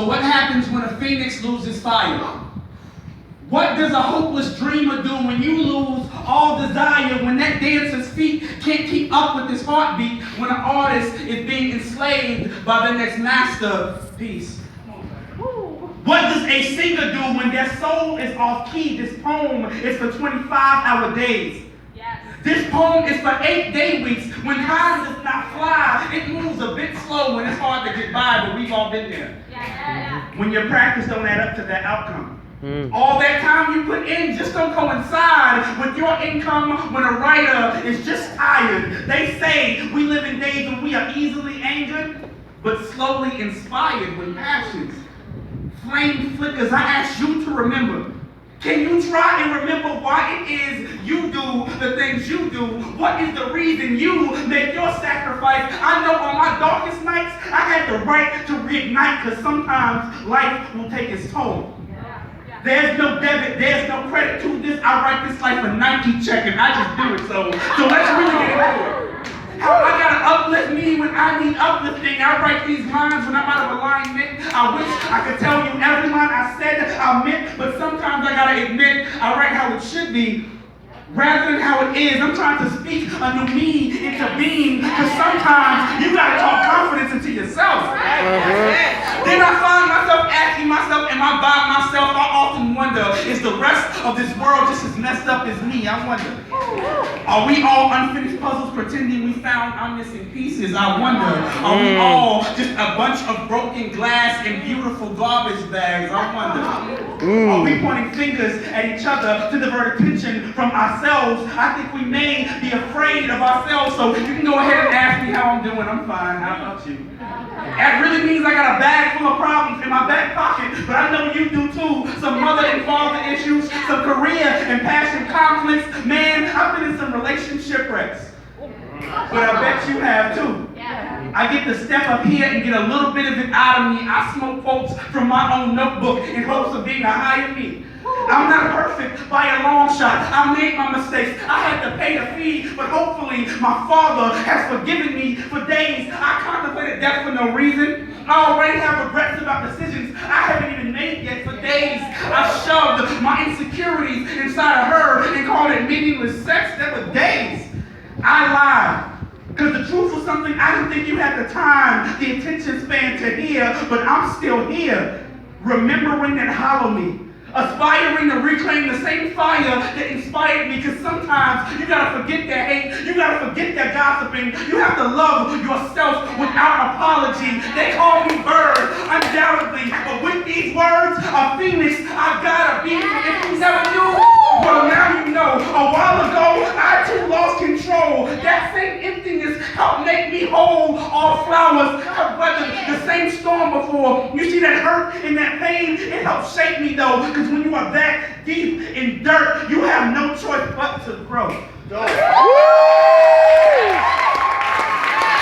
So what happens when a phoenix loses fire? What does a hopeless dreamer do when you lose all desire, when that dancer's feet can't keep up with his heartbeat, when an artist is being enslaved by the next masterpiece? What does a singer do when their soul is off key? This poem is for 25-hour days. Yes. This poem is for 8-day weeks. When time does not fly, it moves a bit slow when it's hard to get by, but we've all been there. Yeah. When your practice don't add up to that outcome. All that time you put in just don't coincide with your income when a writer is just tired. They say we live in days when we are easily angered, but slowly inspired when passions flame flickers. I ask you to remember. Can you try and remember why it is you do the things you do? What is the reason you make your sacrifice? I know on my darkest nights, I had the right to reignite, because sometimes life will take its toll. There's no debit, there's no credit to this. I write this like a Nike check and I just do it. So let's really get into it. How I gotta uplift me when I need uplifting. I write these lines when I'm out of alignment. I wish I could tell you every line I said I meant, but sometimes I gotta admit I write how it should be rather than how it is. I'm trying to speak a new me into being, because sometimes you gotta talk confidence into yourself. Then I find myself asking myself, am I by myself? I often wonder, is the rest of this world just as messed up as me? I wonder. Are we all unfinished puzzles pretending we found our missing pieces? I wonder. Are we all just a bunch of broken glass and beautiful garbage bags? I wonder. Are we pointing fingers at each other to divert attention from ourselves? I think we may be afraid of ourselves, so you can go ahead and ask me how I'm doing. I'm fine. How about you? That really means I got a bag full of problems in my back pocket, but I know you do too. Some mother and father issues, some career and passion conflicts. Man, I've been in some relationship wrecks, but I bet you have too. I get to step up here and get a little bit of it out of me. I smoke quotes from my own notebook in hopes of being a higher me. I'm not perfect by a long shot. I made my mistakes. I had to pay the fee, but hopefully my father has forgiven me. For days, I contemplated death for no reason. I already have regrets about decisions I haven't even made yet. For days, I shoved my insecurities inside of her and called it meaningless sex. There were days I lied, because the truth was something I didn't think you had the time, the attention span to hear, but I'm still here, remembering that hollow me. Aspiring to reclaim the same fire that inspired me, because sometimes you gotta forget that hate, you gotta forget that gossiping, you have to love yourself without apology. They call me Bird, undoubtedly, but with these words, a phoenix, I gotta be. If you never knew, well now you know. A while ago, I too lost control. That same emptiness helped make me whole. All flowers have weathered the same storm before. You see that hurt and that pain, it helped shape me though. Because when you are that deep in dirt, you have no choice but to grow.